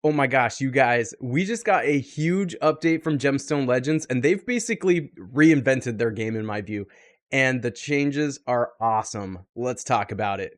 Oh my gosh, you guys, we just got a huge update from Gemstone Legends, and they've basically reinvented their game in my view. And the changes are awesome. Let's talk about it.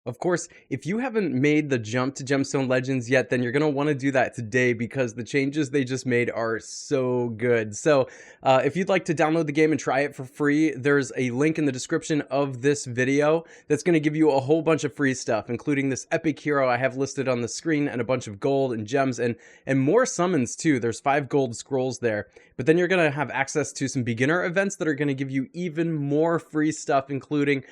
Of course, if you haven't made the jump to Gemstone Legends yet, then you're going to want to do that today because the changes they just made are so good. So if you'd like to download the game and try it for free, there's a link in the description of this video that's going to give you a whole bunch of free stuff, including this epic hero I have listed on the screen and a bunch of gold and gems and more summons too. There's 5 gold scrolls there. But then you're going to have access to some beginner events that are going to give you even more free stuff, including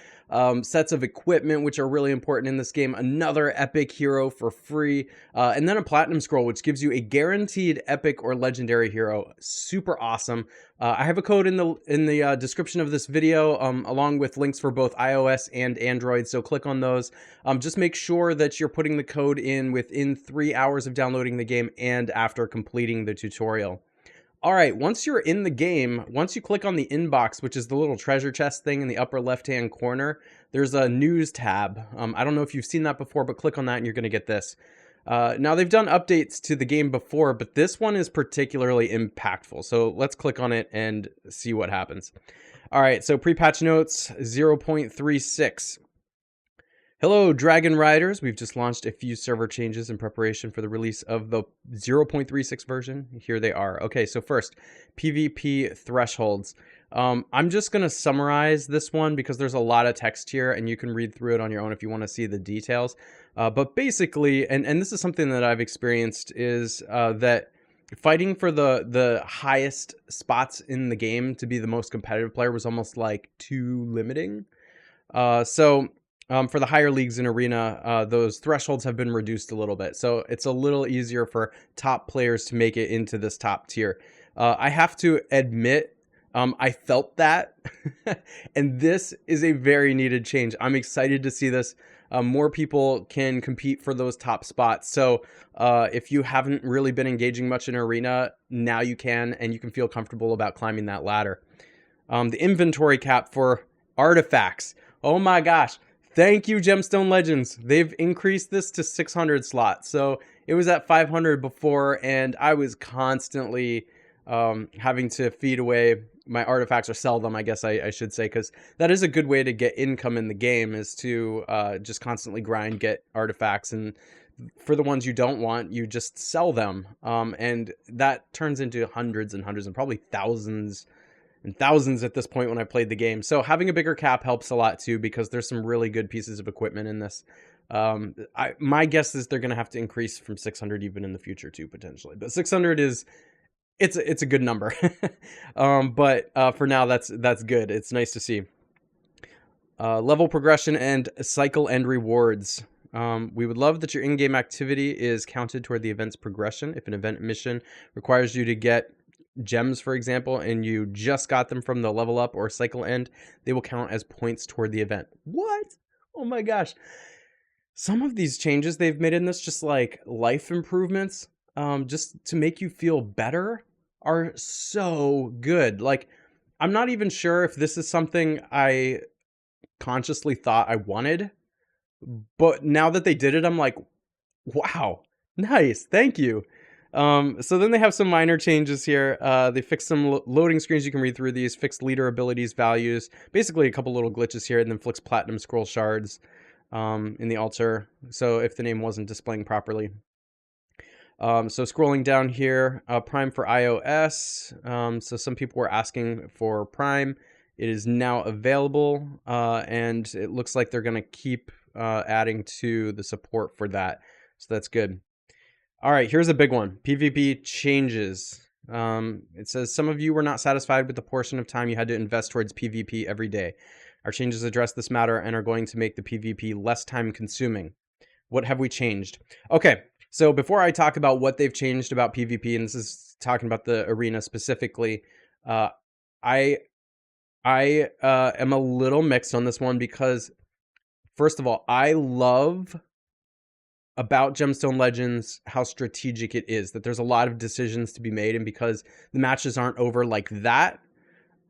sets of equipment, which are really important in this game, another epic hero for free, and then a platinum scroll, which gives you a guaranteed epic or legendary hero. Super awesome. I have a code in the description of this video, along with links for both iOS and Android. So click on those. Just make sure that you're putting the code in within 3 hours of downloading the game and after completing the tutorial. All right, once you're in the game, once you click on the inbox, which is the little treasure chest thing in the upper left-hand corner, there's a news tab. I don't know if you've seen that before, but click on that and you're going to get this. Now, they've done updates to the game before, but this one is particularly impactful. So let's click on it and see what happens. All right, so pre-patch notes 0.36. Hello, Dragon Riders. We've just launched a few server changes in preparation for the release of the 0.36 version. Here they are. Okay, so first, PvP thresholds. I'm just going to summarize this one because there's a lot of text here and you can read through it on your own if you want to see the details. But basically, and this is something that I've experienced, is that fighting for the highest spots in the game to be the most competitive player was almost like too limiting. For the higher leagues in Arena, those thresholds have been reduced a little bit. So it's a little easier for top players to make it into this top tier. I have to admit, I felt that. And this is a very needed change. I'm excited to see this. More people can compete for those top spots. So if you haven't really been engaging much in Arena, now you can, and you can feel comfortable about climbing that ladder. The inventory cap for artifacts. Oh my gosh. Thank you, Gemstone Legends. They've increased this to 600 slots. So it was at 500 before, and I was constantly having to feed away my artifacts or sell them, I guess I should say, because that is a good way to get income in the game, is to just constantly grind, get artifacts, and for the ones you don't want, you just sell them. And that turns into hundreds and hundreds and probably thousands and thousands at this point when I played the game. So having a bigger cap helps a lot too, because there's some really good pieces of equipment in this. My guess is they're going to have to increase from 600 even in the future too, potentially. But 600 is, it's a good number. But for now, that's good. It's nice to see. Level progression and cycle end rewards. We would love that your in-game activity is counted toward the event's progression. If an event mission requires you to get gems, for example, and you just got them from the level up or cycle end, they will count as points toward the event. What? Oh my gosh. Some of these changes they've made in this, just like life improvements, just to make you feel better, are so good. Like, I'm not even sure if this is something I consciously thought I wanted, but now that they did it, I'm like, wow, nice, thank you. So then they have some minor changes here. They fixed some loading screens. You can read through these. Fixed leader abilities, values. Basically a couple little glitches here, and then fixed platinum scroll shards in the altar. So if the name wasn't displaying properly. So scrolling down here, Prime for iOS. So some people were asking for Prime. It is now available, and it looks like they're going to keep adding to the support for that. So that's good. All right, here's a big one. PvP changes. It says, some of you were not satisfied with the portion of time you had to invest towards PvP every day. Our changes address this matter and are going to make the PvP less time consuming. What have we changed? Okay, so before I talk about what they've changed about PvP, and this is talking about the arena specifically, I am a little mixed on this one because, first of all, I love about Gemstone Legends how strategic it is, that there's a lot of decisions to be made, and because the matches aren't over like that,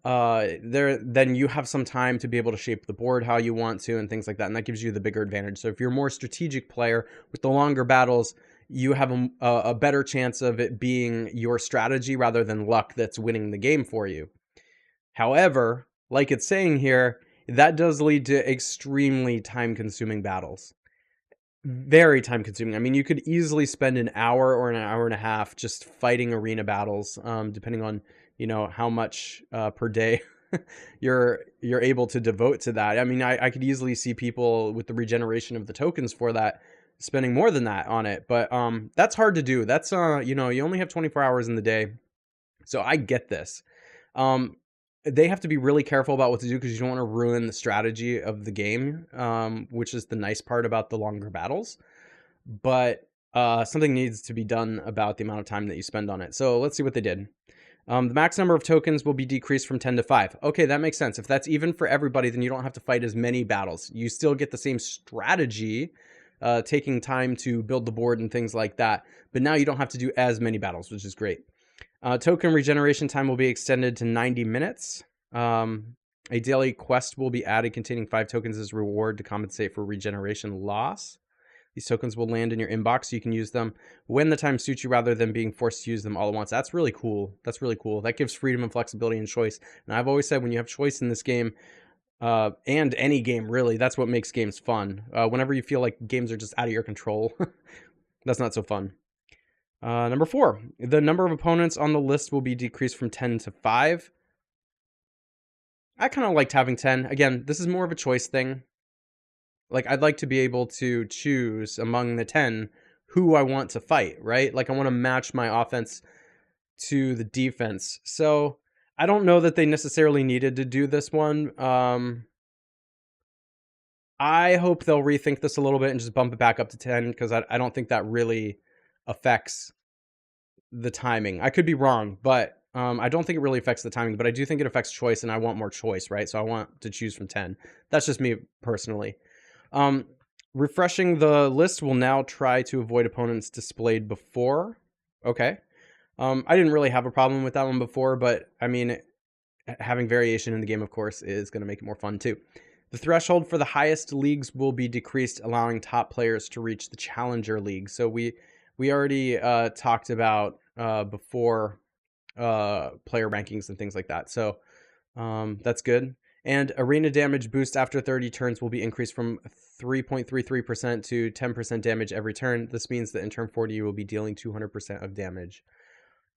then you have some time to be able to shape the board how you want to and things like that, and that gives you the bigger advantage. So if you're a more strategic player with the longer battles, you have a better chance of it being your strategy rather than luck that's winning the game for you. However, like it's saying here, that does lead to extremely time-consuming battles. Very time-consuming. I mean, you could easily spend an hour or an hour and a half just fighting arena battles, depending on, you know, how much per day you're able to devote to that. I mean, I could easily see people with the regeneration of the tokens for that spending more than that on it, but that's hard to do. That's you know, you only have 24 hours in the day, so I get this. They have to be really careful about what to do because you don't want to ruin the strategy of the game, which is the nice part about the longer battles. But something needs to be done about the amount of time that you spend on it. So let's see what they did. The max number of tokens will be decreased from 10 to 5. Okay, that makes sense. If that's even for everybody, then you don't have to fight as many battles. You still get the same strategy, taking time to build the board and things like that. But now you don't have to do as many battles, which is great. Token regeneration time will be extended to 90 minutes. A daily quest will be added containing 5 tokens as reward to compensate for regeneration loss. These tokens will land in your inbox so you can use them when the time suits you rather than being forced to use them all at once. That's really cool. That's really cool. That gives freedom and flexibility and choice. And I've always said when you have choice in this game, and any game really, that's what makes games fun. Whenever you feel like games are just out of your control, that's not so fun. Number 4, the number of opponents on the list will be decreased from 10 to 5. I kind of liked having 10. Again, this is more of a choice thing. Like, I'd like to be able to choose among the 10 who I want to fight, right? Like, I want to match my offense to the defense. So I don't know that they necessarily needed to do this one. I hope they'll rethink this a little bit and just bump it back up to 10 because I don't think that really affects the timing. I could be wrong, but I don't think it really affects the timing, but I do think it affects choice, and I want more choice, right? So I want to choose from 10. That's just me personally. Refreshing the list will now try to avoid opponents displayed before. Okay. I didn't really have a problem with that one before, but I mean, having variation in the game, of course, is going to make it more fun too. The threshold for the highest leagues will be decreased, allowing top players to reach the Challenger League. So we already talked about before player rankings and things like that. So that's good. And arena damage boost after 30 turns will be increased from 3.33% to 10% damage every turn. This means that in turn 40, you will be dealing 200% of damage.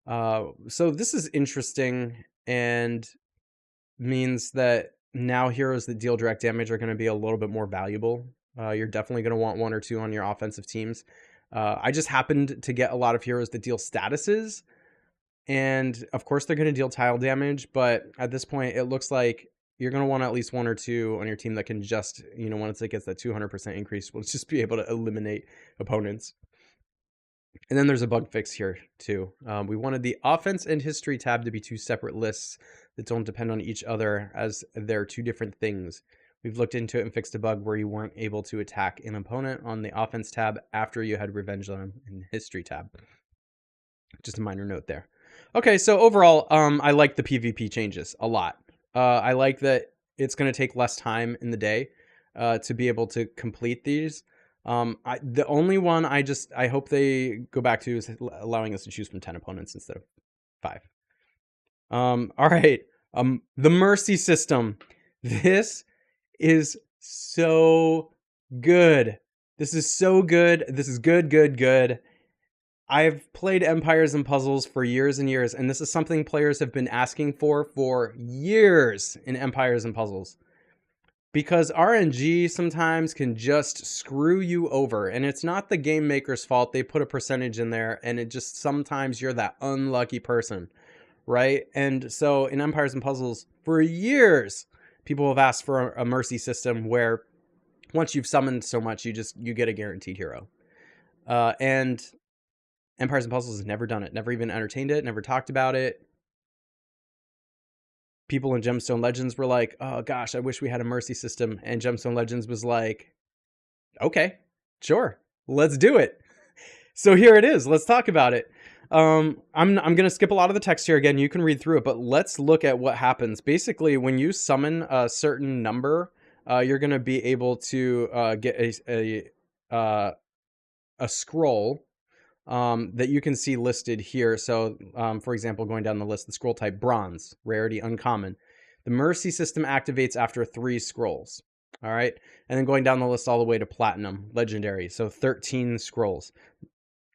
So this is interesting and means that now heroes that deal direct damage are going to be a little bit more valuable. You're definitely going to want 1 or 2 on your offensive teams. I just happened to get a lot of heroes that deal statuses. And of course, they're going to deal tile damage. But at this point, it looks like you're going to want at least 1 or 2 on your team that can just, you know, once it gets that 200% increase, will just be able to eliminate opponents. And then there's a bug fix here too. We wanted the offense and history tab to be 2 separate lists that don't depend on each other, as they're 2 different things. We've looked into it and fixed a bug where you weren't able to attack an opponent on the offense tab after you had revenge on them in the history tab. Just a minor note there. Okay, so overall, I like the PvP changes a lot. I like that it's going to take less time in the day to be able to complete these. The only one I hope they go back to is allowing us to choose from 10 opponents instead of 5. All right. The mercy system. This is so good. This is so good. This is good. I've played Empires and Puzzles for years and years, and this is something players have been asking for years in Empires and Puzzles. Because RNG sometimes can just screw you over, and it's not the game maker's fault. They put a percentage in there, and it just sometimes you're that unlucky person, right? And so in Empires and Puzzles, for years, people have asked for a mercy system where once you've summoned so much, you get a guaranteed hero. And Empires and Puzzles has never done it, never even entertained it, never talked about it. People in Gemstone Legends were like, oh gosh, I wish we had a mercy system. And Gemstone Legends was like, okay, sure, let's do it. So here it is. Let's talk about it. I'm gonna skip a lot of the text here again. You can read through it, but let's look at what happens. Basically, when you summon a certain number, you're gonna be able to get a scroll that you can see listed here. So, for example, going down the list, the scroll type bronze, rarity uncommon. The mercy system activates after 3 scrolls. All right, and then going down the list all the way to platinum, legendary. So 13 scrolls.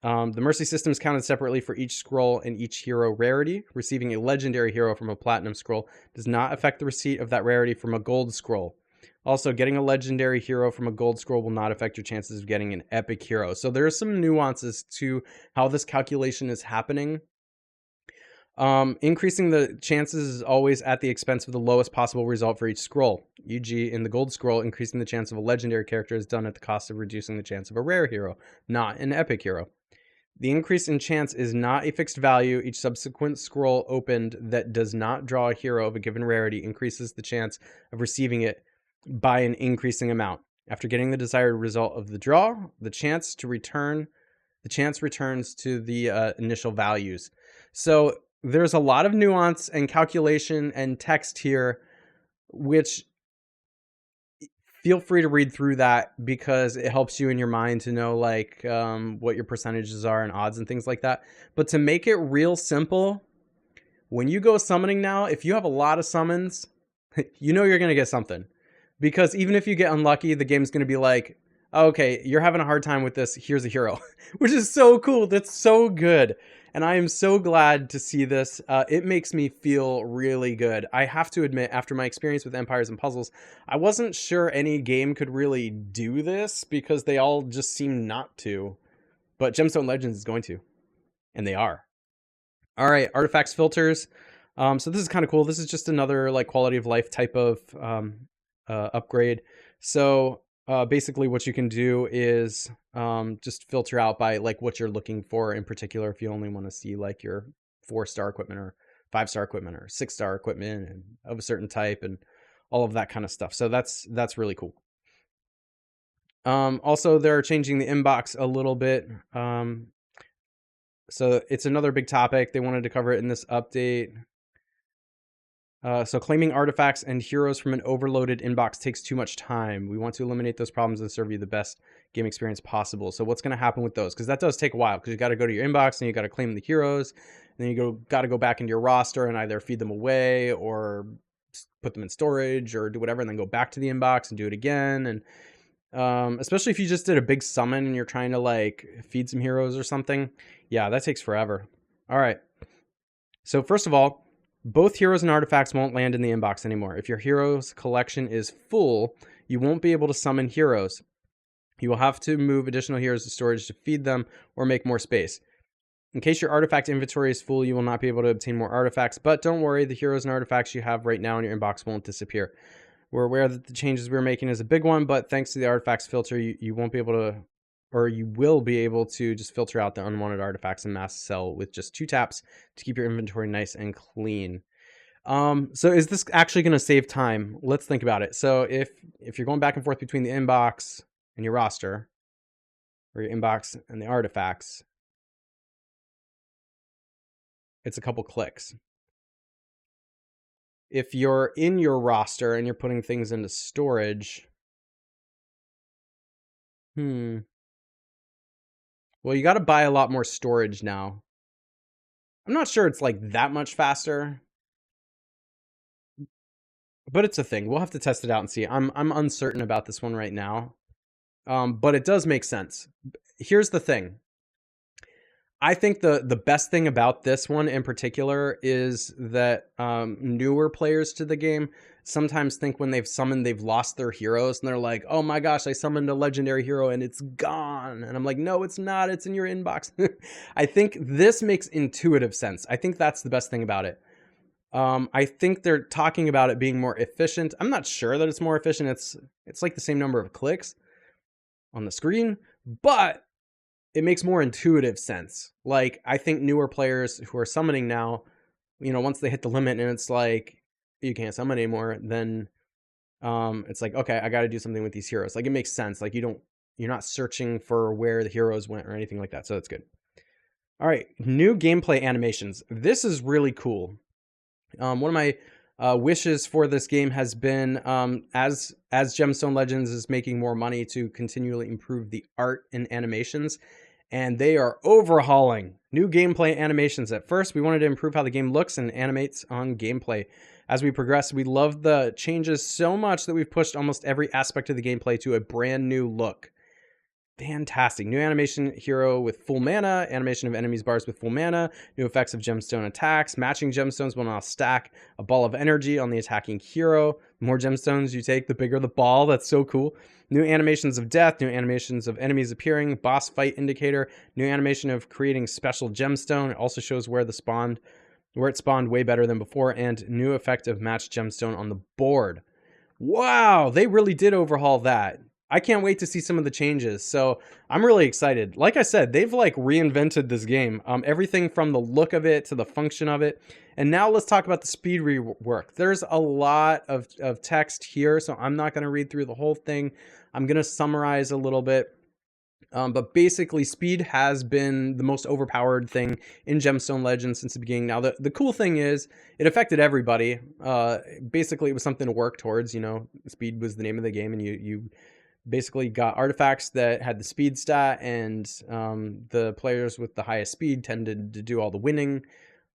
The mercy system is counted separately for each scroll and each hero rarity. Receiving a legendary hero from a platinum scroll does not affect the receipt of that rarity from a gold scroll. Also, getting a legendary hero from a gold scroll will not affect your chances of getting an epic hero. So there are some nuances to how this calculation is happening. Increasing the chances is always at the expense of the lowest possible result for each scroll. E.g., in the gold scroll, increasing the chance of a legendary character is done at the cost of reducing the chance of a rare hero, not an epic hero. The increase in chance is not a fixed value. Each subsequent scroll opened that does not draw a hero of a given rarity increases the chance of receiving it by an increasing amount. After getting the desired result of the draw, the chance returns to the initial values. So there's a lot of nuance and calculation and text here, which feel free to read through that because it helps you in your mind to know like what your percentages are and odds and things like that. But to make it real simple, when you go summoning now, if you have a lot of summons, you know you're going to get something. Because even if you get unlucky, the game's going to be like, okay, you're having a hard time with this, here's a hero. Which is so cool. That's so good. And I am so glad to see this. It makes me feel really good. I have to admit, after my experience with Empires and Puzzles, I wasn't sure any game could really do this because they all just seem not to. But Gemstone Legends is going to. And they are. All right, artifacts filters. So this is kind of cool. This is just another like quality of life type of upgrade. So basically what you can do is just filter out by like what you're looking for in particular. If you only want to see like your 4-star equipment or 5-star equipment or 6-star equipment and of a certain type and all of that kind of stuff. So that's really cool. Also, they're changing the inbox a little bit. So it's another big topic. They wanted to cover it in this update. So claiming artifacts and heroes from an overloaded inbox takes too much time. We want to eliminate those problems and serve you the best game experience possible. So what's going to happen with those? Because that does take a while because you got to go to your inbox and you got to claim the heroes. And then you got to go back into your roster and either feed them away or put them in storage or do whatever and then go back to the inbox and do it again. And especially if you just did a big summon and you're trying to like feed some heroes or something. Yeah, that takes forever. All right. So first of all, both heroes and artifacts won't land in the inbox anymore. If your heroes collection is full, you won't be able to summon heroes. You will have to move additional heroes to storage to feed them or make more space. In case your artifact inventory is full, you will not be able to obtain more artifacts, but don't worry, the heroes and artifacts you have right now in your inbox won't disappear. We're aware that the changes we're making is a big one, but thanks to the artifacts filter, you won't be able to, or you will be able to just filter out the unwanted artifacts and mass sell with just 2 taps to keep your inventory nice and clean. So is this actually going to save time? Let's think about it. So if you're going back and forth between the inbox and your roster, or your inbox and the artifacts, it's a couple clicks. If you're in your roster and you're putting things into storage, well, you got to buy a lot more storage now. I'm not sure it's like that much faster, but it's a thing. We'll have to test it out and see. I'm uncertain about this one right now, but it does make sense. Here's the thing. I think the best thing about this one in particular is that newer players to the game sometimes think when they've summoned, they've lost their heroes. And they're like, oh my gosh, I summoned a legendary hero and it's gone. And I'm like, no, it's not. It's in your inbox. I think this makes intuitive sense. I think that's the best thing about it. I think they're talking about it being more efficient. I'm not sure that it's more efficient. It's like the same number of clicks on the screen, but it makes more intuitive sense. Like, I think newer players who are summoning now, once they hit the limit and it's like, you can't summon anymore, then it's like, okay, I got to do something with these heroes. Like, it makes sense. Like, you're not searching for where the heroes went or anything like that. So that's good. All right, new gameplay animations. This is really cool. One of my wishes for this game has been, as Gemstone Legends is making more money, to continually improve the art and animations, and they are overhauling new gameplay animations. At first, we wanted to improve how the game looks and animates on gameplay. As we progress, we love the changes so much that we've pushed almost every aspect of the gameplay to a brand new look. Fantastic. New animation hero with full mana, animation of enemies bars with full mana, new effects of gemstone attacks, matching gemstones will now stack a ball of energy on the attacking hero. The more gemstones you take, the bigger the ball. That's so cool. New animations of death, new animations of enemies appearing, boss fight indicator, new animation of creating special gemstone. It also shows where it spawned way better than before, and new effect of matched gemstone on the board. Wow, they really did overhaul that. I can't wait to see some of the changes. So I'm really excited. Like I said, they've like reinvented this game. Everything from the look of it to the function of it. And now let's talk about the speed rework. There's a lot of text here, so I'm not going to read through the whole thing. I'm going to summarize a little bit. But basically, speed has been the most overpowered thing in Gemstone Legends since the beginning. Now, the cool thing is, it affected everybody. Basically, it was something to work towards. You know, speed was the name of the game, and you basically got artifacts that had the speed stat, and the players with the highest speed tended to do all the winning.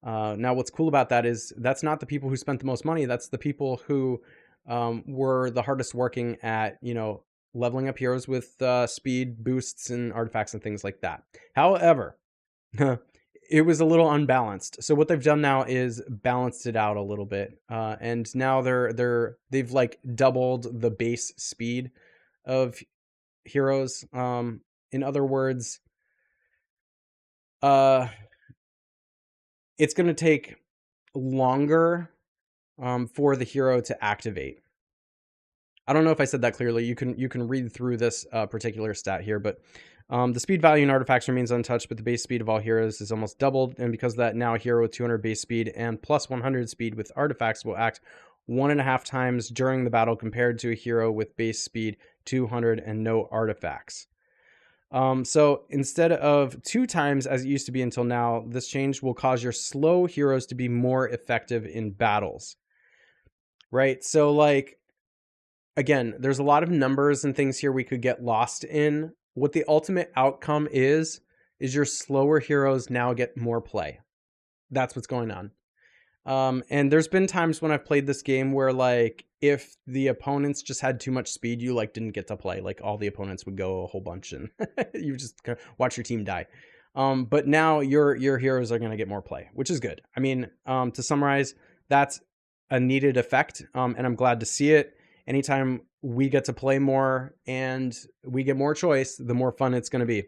Now, what's cool about that is that's not the people who spent the most money. That's the people who were the hardest working at, you know, leveling up heroes with speed boosts and artifacts and things like that. However, it was a little unbalanced. So what they've done now is balanced it out a little bit, and now they've like doubled the base speed of heroes. In other words, it's going to take longer for the hero to activate. I don't know if I said that clearly. You can read through this particular stat here, but the speed value in artifacts remains untouched, but the base speed of all heroes is almost doubled, and because of that, now a hero with 200 base speed and plus 100 speed with artifacts will act 1.5 times during the battle compared to a hero with base speed 200 and no artifacts. So instead of 2 times as it used to be until now, this change will cause your slow heroes to be more effective in battles. Right? So like, again, there's a lot of numbers and things here we could get lost in. What the ultimate outcome is your slower heroes now get more play. That's what's going on. And there's been times when I've played this game where like if the opponents just had too much speed, you like didn't get to play. Like all the opponents would go a whole bunch and you just kind of watch your team die. But now your heroes are going to get more play, which is good. I mean, to summarize, that's a needed effect, and I'm glad to see it. Anytime we get to play more and we get more choice, the more fun it's going to be.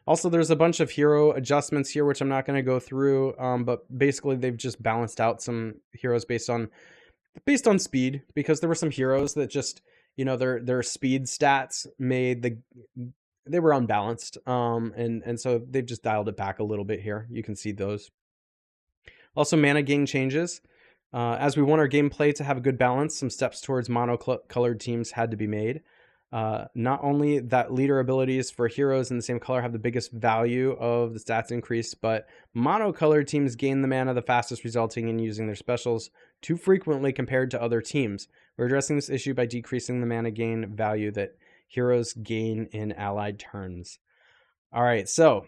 Also, there's a bunch of hero adjustments here, which I'm not going to go through, but basically they've just balanced out some heroes based on speed, because there were some heroes that just, you know, their speed stats they were unbalanced, and so they've just dialed it back a little bit here. You can see those. Also, mana gain changes. As we want our gameplay to have a good balance, some steps towards mono-colored teams had to be made. Not only that leader abilities for heroes in the same color have the biggest value of the stats increase, but mono-colored teams gain the mana the fastest, resulting in using their specials too frequently compared to other teams. We're addressing this issue by decreasing the mana gain value that heroes gain in allied turns. All right, so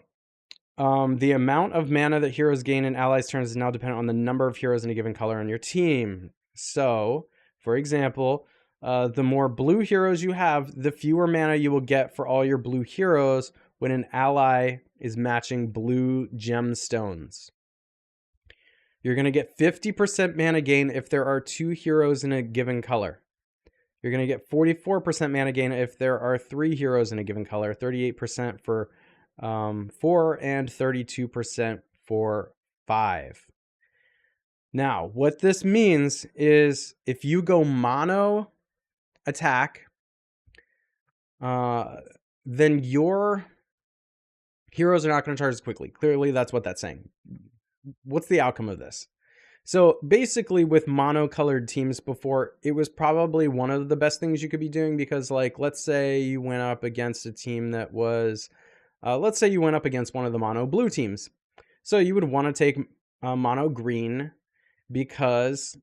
the amount of mana that heroes gain in allies' turns is now dependent on the number of heroes in a given color on your team. So, for example, the more blue heroes you have, the fewer mana you will get for all your blue heroes when an ally is matching blue gemstones. You're going to get 50% mana gain if there are 2 heroes in a given color. You're going to get 44% mana gain if there are 3 heroes in a given color, 38% for 4, and 32% for 5. Now, what this means is if you go mono attack, then your heroes are not going to charge as quickly. Clearly, that's what that's saying. What's the outcome of this? So basically with mono-colored teams before, it was probably one of the best things you could be doing, because like, let's say you went up against a team that was, let's say you went up against one of the mono blue teams. So you would want to take mono green because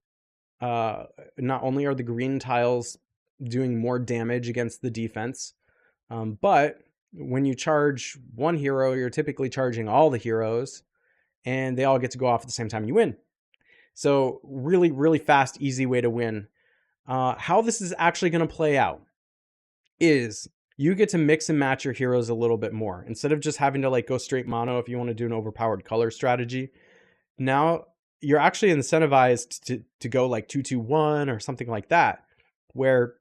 not only are the green tiles doing more damage against the defense, but when you charge one hero, you're typically charging all the heroes, and they all get to go off at the same time you win. So really, really fast, easy way to win. How this is actually going to play out is you get to mix and match your heroes a little bit more. Instead of just having to like go straight mono if you want to do an overpowered color strategy, now you're actually incentivized to go like 2-2-1 or something like that, where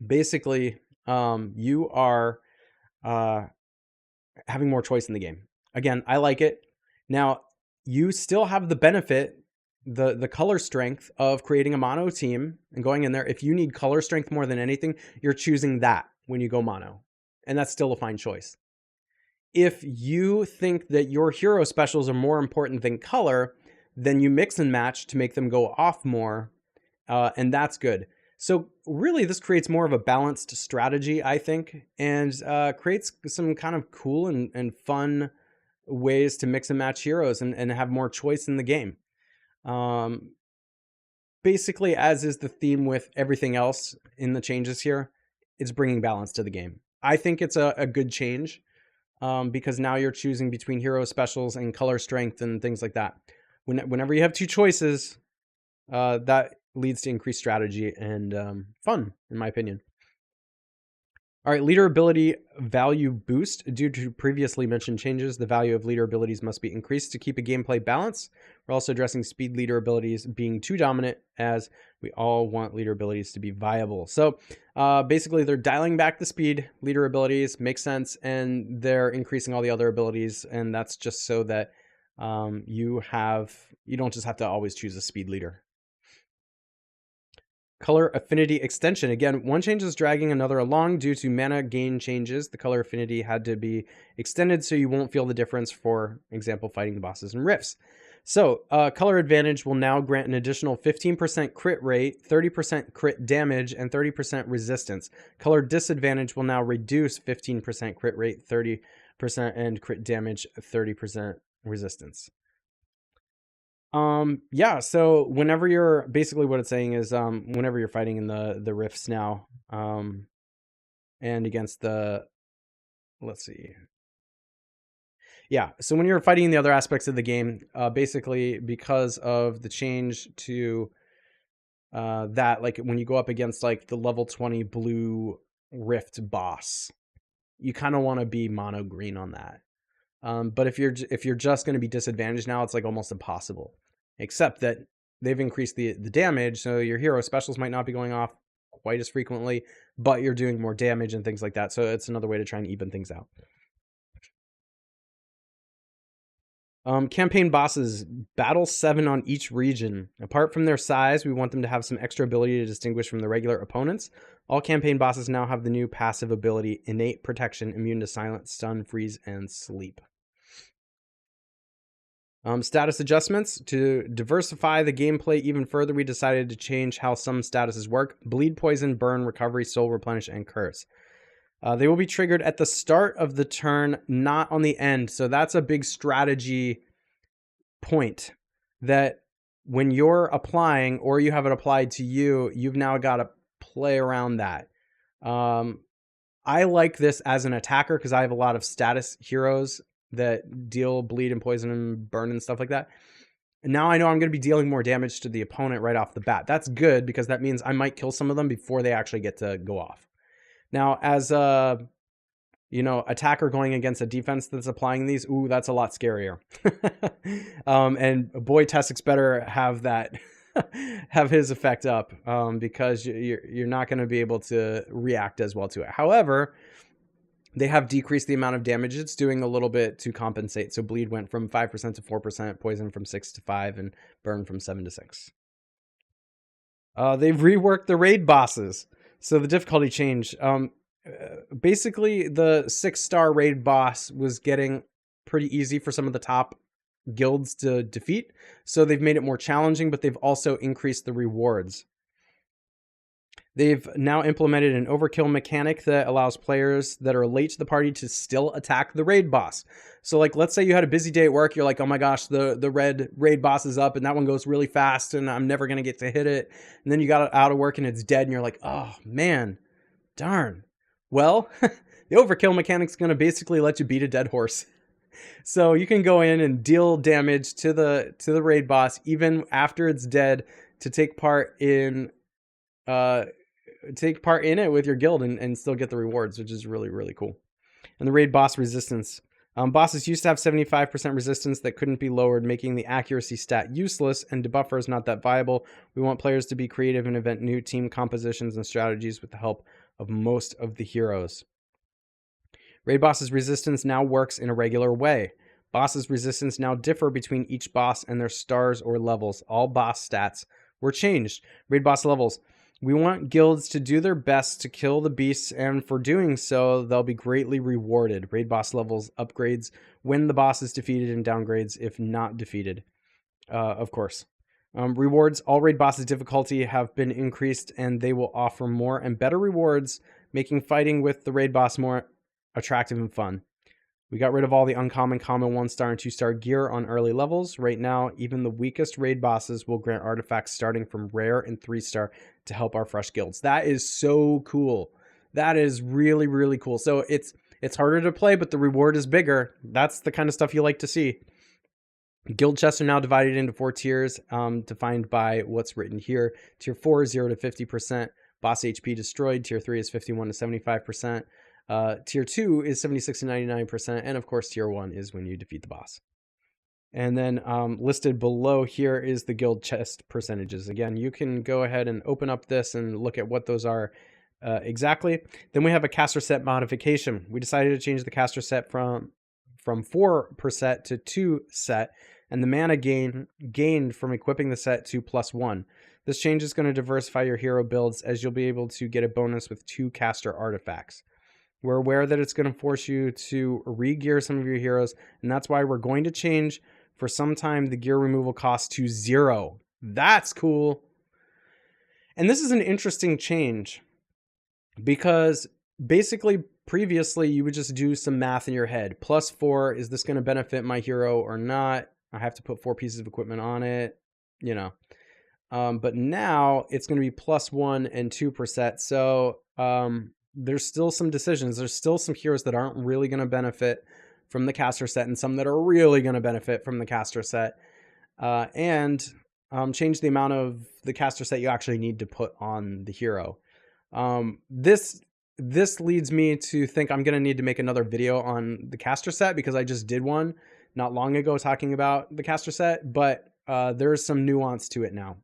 basically you are having more choice in the game. Again, I like it. Now, you still have the benefit, the color strength of creating a mono team and going in there. If you need color strength more than anything, you're choosing that when you go mono. And that's still a fine choice. If you think that your hero specials are more important than color, then you mix and match to make them go off more. And that's good. So really, this creates more of a balanced strategy, I think, and creates some kind of cool and fun ways to mix and match heroes and have more choice in the game. Basically, as is the theme with everything else in the changes here, it's bringing balance to the game. I think it's a good change because now you're choosing between hero specials and color strength and things like that. Whenever you have two choices, that leads to increased strategy and fun, in my opinion. All right, leader ability value boost. Due to previously mentioned changes, the value of leader abilities must be increased to keep a gameplay balance. We're also addressing speed leader abilities being too dominant, as we all want leader abilities to be viable. So basically, they're dialing back the speed leader abilities, makes sense, and they're increasing all the other abilities, and that's just so that you don't just have to always choose a speed leader. Color affinity extension. Again, one change is dragging another along due to mana gain changes. The color affinity had to be extended so you won't feel the difference, for example, fighting the bosses in rifts. So color advantage will now grant an additional 15% crit rate, 30% crit damage, and 30% resistance. Color disadvantage will now reduce 15% crit rate, 30% and crit damage, 30% resistance. Yeah, so whenever you're basically what it's saying is whenever you're fighting in the rifts now, and against the, let's see. Yeah, so when you're fighting the other aspects of the game, basically because of the change to that, like when you go up against like the level 20 blue rift boss, you kind of want to be mono green on that. But if you're just going to be disadvantaged now, it's like almost impossible. Except that they've increased the damage, so your hero specials might not be going off quite as frequently, but you're doing more damage and things like that. So it's another way to try and even things out. Campaign bosses, battle 7 on each region. Apart from their size, we want them to have some extra ability to distinguish from the regular opponents. All campaign bosses now have the new passive ability, Innate Protection, immune to silence, stun, freeze, and sleep. Status adjustments. To diversify the gameplay even further, we decided to change how some statuses work. Bleed, poison, burn, recovery, soul replenish, and curse. They will be triggered at the start of the turn, not on the end. So that's a big strategy point, that when you're applying or you have it applied to you, you've now got to play around that. I like this as an attacker because I have a lot of status heroes that deal bleed and poison and burn and stuff like that. And now I know I'm going to be dealing more damage to the opponent right off the bat. That's good because that means I might kill some of them before they actually get to go off. Now, as a attacker going against a defense that's applying these, ooh, that's a lot scarier. And boy, Tessix better have that have his effect up because you're not going to be able to react as well to it. However, they have decreased the amount of damage it's doing a little bit to compensate. So bleed went from 5% to 4%, poison from 6 to 5, and burn from 7 to 6. They've reworked the raid bosses. So the difficulty change. Basically, the 6-star raid boss was getting pretty easy for some of the top guilds to defeat. So they've made it more challenging, but they've also increased the rewards. They've now implemented an overkill mechanic that allows players that are late to the party to still attack the raid boss. So like, let's say you had a busy day at work. You're like, oh my gosh, the red raid boss is up and that one goes really fast and I'm never going to get to hit it. And then you got out of work and it's dead and you're like, oh man, darn. Well, the overkill mechanic's going to basically let you beat a dead horse. So you can go in and deal damage to the raid boss even after it's dead to take part in it with your guild and still get the rewards, which is really, really cool. And the raid boss resistance. Bosses used to have 75% resistance that couldn't be lowered, making the accuracy stat useless, and debuffer is not that viable. We want players to be creative and invent new team compositions and strategies with the help of most of the heroes. Raid boss's resistance now works in a regular way. Boss's resistance now differ between each boss and their stars or levels. All boss stats were changed. Raid boss levels. We want guilds to do their best to kill the beasts, and for doing so, they'll be greatly rewarded. Raid boss levels upgrades when the boss is defeated and downgrades if not defeated, of course. Rewards. All raid bosses' difficulty have been increased, and they will offer more and better rewards, making fighting with the raid boss more attractive and fun. We got rid of all the uncommon, common 1-star and 2-star gear on early levels. Right now, even the weakest raid bosses will grant artifacts starting from rare and 3-star to help our fresh guilds. That is so cool. That is really, really cool. So it's harder to play, but the reward is bigger. That's the kind of stuff you like to see. Guild chests are now divided into 4 tiers, defined by what's written here. Tier 4 is 0 to 50%. Boss HP destroyed. Tier 3 is 51 to 75%. Tier 2 is 76 to 99%, and of course Tier 1 is when you defeat the boss. And then listed below here is the guild chest percentages. Again, you can go ahead and open up this and look at what those are exactly. Then we have a caster set modification. We decided to change the caster set from 4 per set to 2 set, and the mana gained from equipping the set to +1. This change is going to diversify your hero builds, as you'll be able to get a bonus with 2 caster artifacts. We're aware that it's going to force you to re-gear some of your heroes, and that's why we're going to change for some time the gear removal cost to 0. That's cool. And this is an interesting change because basically previously you would just do some math in your head. +4, is this going to benefit my hero or not? I have to put 4 pieces of equipment on it, you know. But now it's going to be +1 and 2 per set. So there's still some decisions. There's still some heroes that aren't really going to benefit from the caster set and some that are really going to benefit from the caster set. And change the amount of the caster set you actually need to put on the hero. This leads me to think I'm going to need to make another video on the caster set because I just did one not long ago talking about the caster set, but there's some nuance to it now.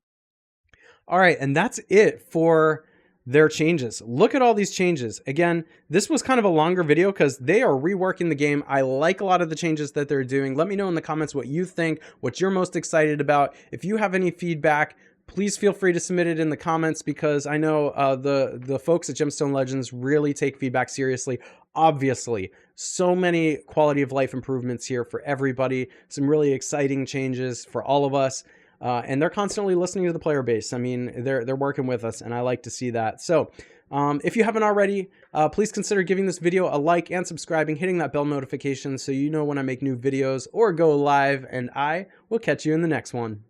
All right, and that's it for their changes. Look at all these changes. Again, this was kind of a longer video because they are reworking the game. I like a lot of the changes that they're doing. Let me know in the comments what you think, what you're most excited about. If you have any feedback, please feel free to submit it in the comments because I know the folks at Gemstone Legends really take feedback seriously. Obviously, so many quality of life improvements here for everybody. Some really exciting changes for all of us. And they're constantly listening to the player base. I mean, they're working with us, and I like to see that. So if you haven't already, please consider giving this video a like and subscribing, hitting that bell notification so you know when I make new videos or go live, and I will catch you in the next one.